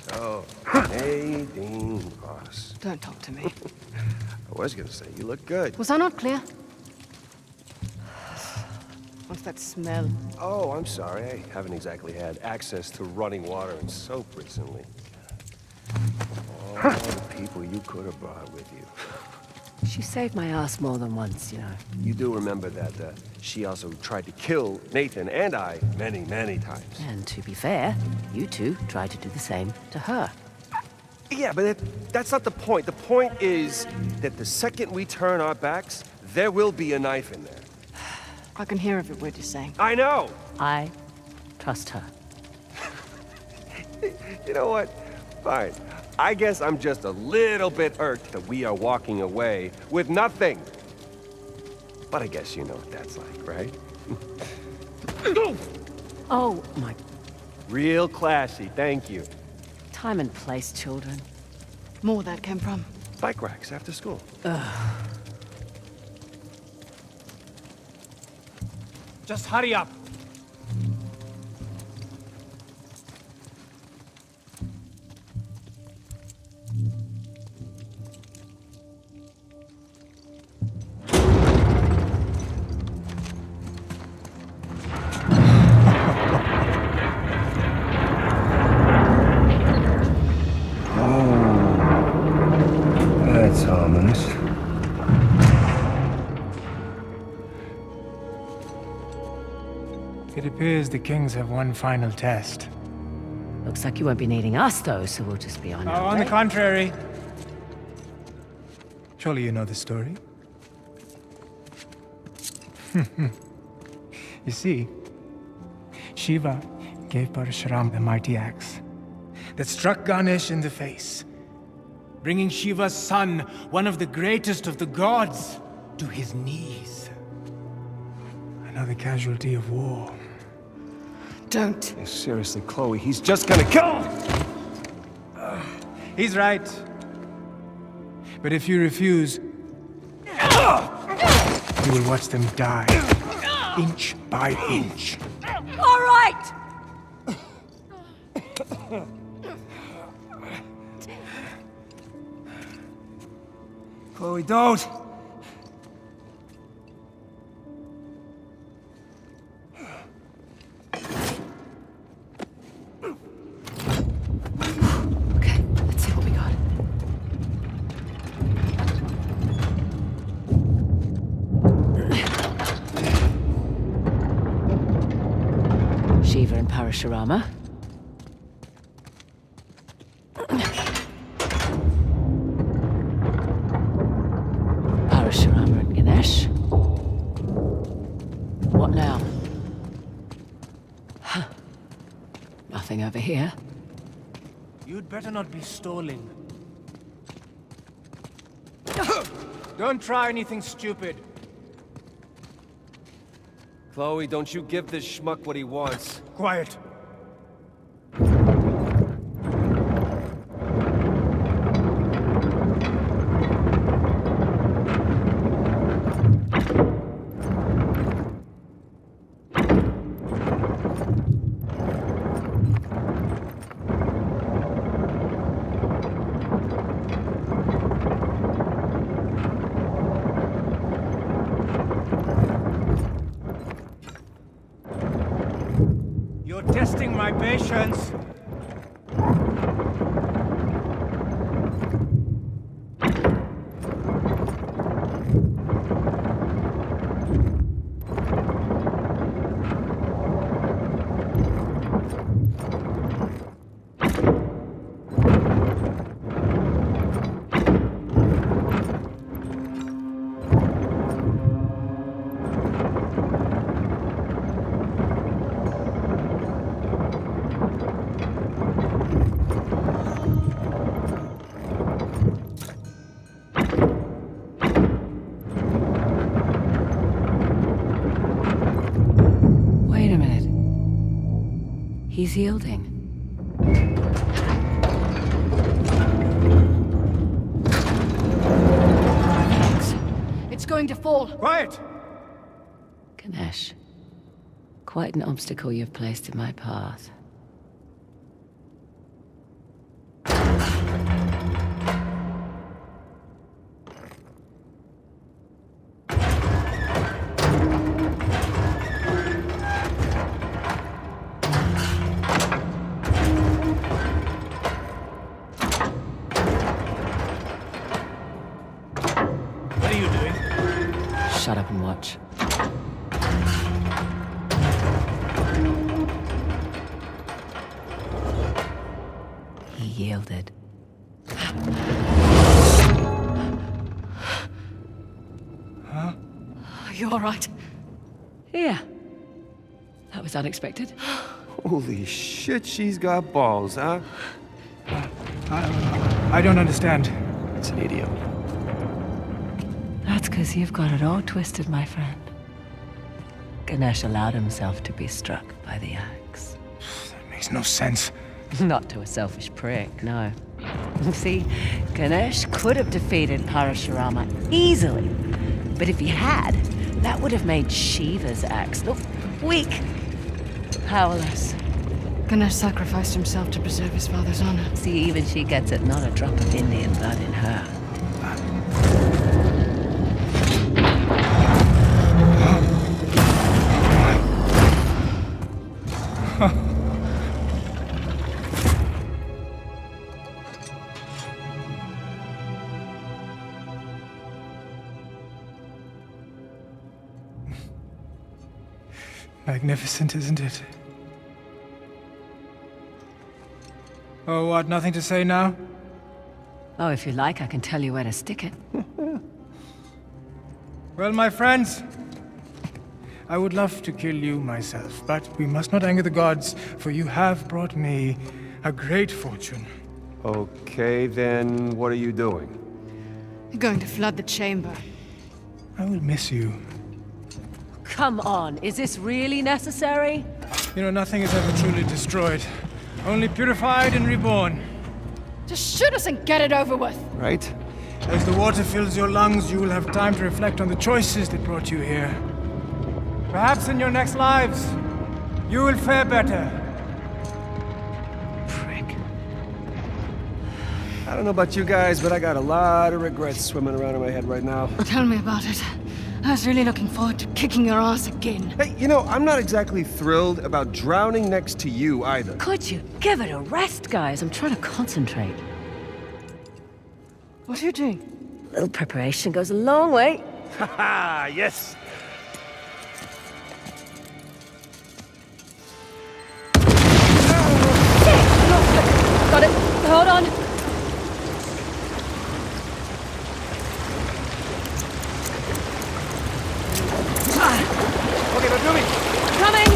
So, Nadine Ross. Don't talk to me. I was gonna say, you look good. Was I not clear? What's that smell? Oh, I'm sorry. I haven't exactly had access to running water and soap recently. All the people you could have brought with you. She saved my ass more than once, you know. You do remember that she also tried to kill Nathan and I many, many times. And to be fair, you two tried to do the same to her. Yeah, but that's not the point. The point is that the second we turn our backs, there will be a knife in there. I can hear every word you're saying. I know! I trust her. You know what? Fine. I guess I'm just a little bit irked that we are walking away with nothing. But I guess you know what that's like, right? Oh, my... Real classy, thank you. Time and place, children. More that came from. Bike racks after school. Just hurry up. That's ominous. It appears the Kings have one final test. Looks like you won't be needing us, though, so we'll just be on our On the way. contrary. Surely you know the story? You see, Shiva gave Parashuram the mighty axe that struck Ganesh in the face, bringing Shiva's son, one of the greatest of the gods, to his knees. Another casualty of war. Don't. Hey, seriously, Chloe, he's just gonna kill him! He's right. But if you refuse, you will watch them die, inch by inch. All right! Chloe, don't! Okay, let's see what we got. Shiva and Parashurama. Parashurama and Ganesh. What now? Huh. Nothing over here. You'd better not be stalling. Don't try anything stupid. Chloe, don't you give this schmuck what he wants. Quiet. You're testing my patience. Wait a minute. He's yielding. Thanks. It's going to fall. Quiet! Ganesh, quite an obstacle you've placed in my path. yielded. Are you all right? Yeah. That was unexpected. Holy shit, she's got balls, huh? I don't understand. It's an idiom. That's because you've got it all twisted, my friend. Ganesh allowed himself to be struck by the axe. That makes no sense. Not to a selfish prick, no. See, Ganesh could have defeated Parashurama easily. But if he had, that would have made Shiva's axe look weak, powerless. Ganesh sacrificed himself to preserve his father's honor. See, even she gets it, not a drop of Indian blood in her. Magnificent, isn't it? Oh, what? Nothing to say now? Oh, if you like, I can tell you where to stick it. Well, my friends, I would love to kill you myself, but we must not anger the gods, for you have brought me a great fortune. Okay, then what are you doing? You're going to flood the chamber. I will miss you. Come on, is this really necessary? You know, nothing is ever truly destroyed, only purified and reborn. Just shoot us and get it over with. Right? As the water fills your lungs, you will have time to reflect on the choices that brought you here. Perhaps in your next lives, you will fare better. Prick. I don't know about you guys, but I got a lot of regrets swimming around in my head right now. Tell me about it. I was really looking forward to kicking your ass again. Hey, you know, I'm not exactly thrilled about drowning next to you either. Could you give it a rest, guys? I'm trying to concentrate. What are you doing? A little preparation goes a long way. Haha, yes! Got it. Hold on. Okay, now do me! Coming!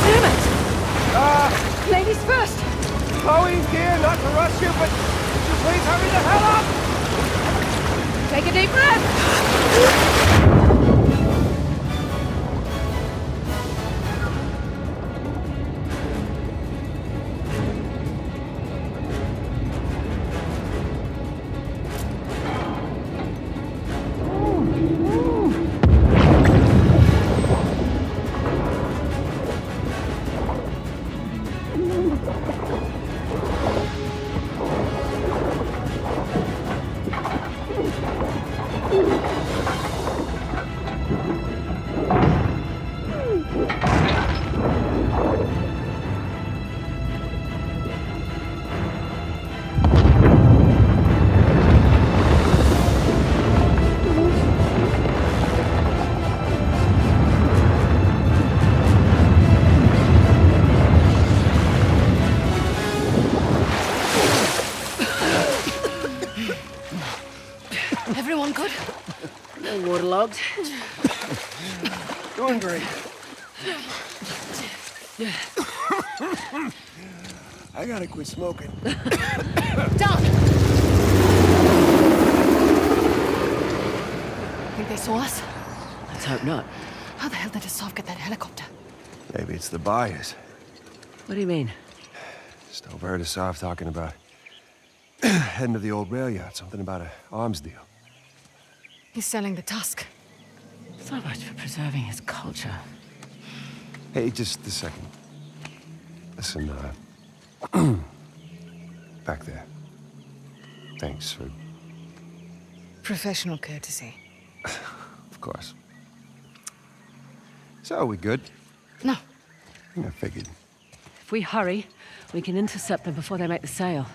Damn it! Ladies first! Chloe's here, not to rush you, but would you please hurry the hell up? Take a deep breath. Everyone good? No waterlogged. Doing great. I gotta quit smoking. Down! Think they saw us? Let's hope not. How the hell did Asaf get that helicopter? Maybe it's the buyers. What do you mean? Just overheard Asaf talking about heading to the old rail yard, something about an arms deal. He's selling the tusk. So much for preserving his culture. Hey, just a second. Listen, back there. Thanks for... Professional courtesy. Of course. So, we good? No. I figured. If we hurry, we can intercept them before they make the sail.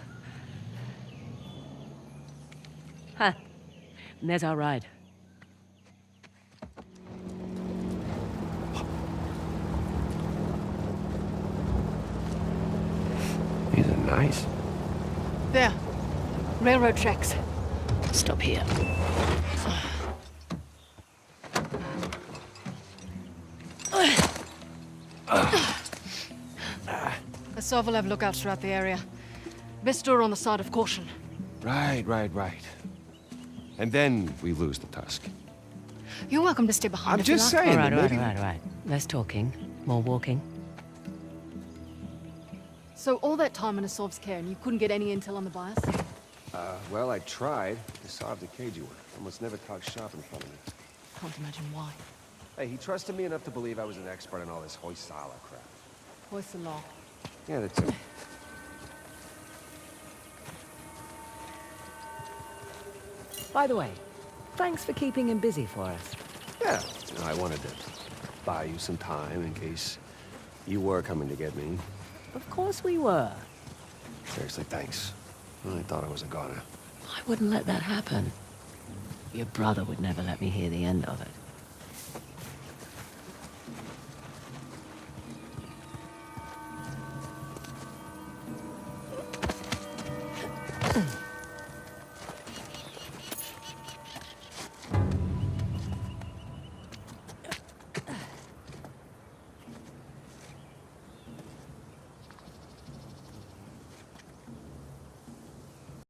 Huh. And there's our ride. He's Nice. There. Railroad tracks. Stop here. The Sov will have lookouts throughout the area. Best door on the side of caution. Right. And then we lose the tusk. You're welcome to stay behind I'm if you just like. saying All that right. maybe... Less talking, more walking. So all that time in a Sov's care and you couldn't get any intel on the bias? Well, I tried. The Sav the cage you were. Almost never talked shop in front of me. Can't imagine why. Hey, he trusted me enough to believe I was an expert in all this Hoysala crap. Voice the law. Yeah, that too. By the way, thanks for keeping him busy for us. Yeah, I wanted to buy you some time in case you were coming to get me. Of course we were. Seriously, thanks. I thought I was a goner. I wouldn't let that happen. Your brother would never let me hear the end of it.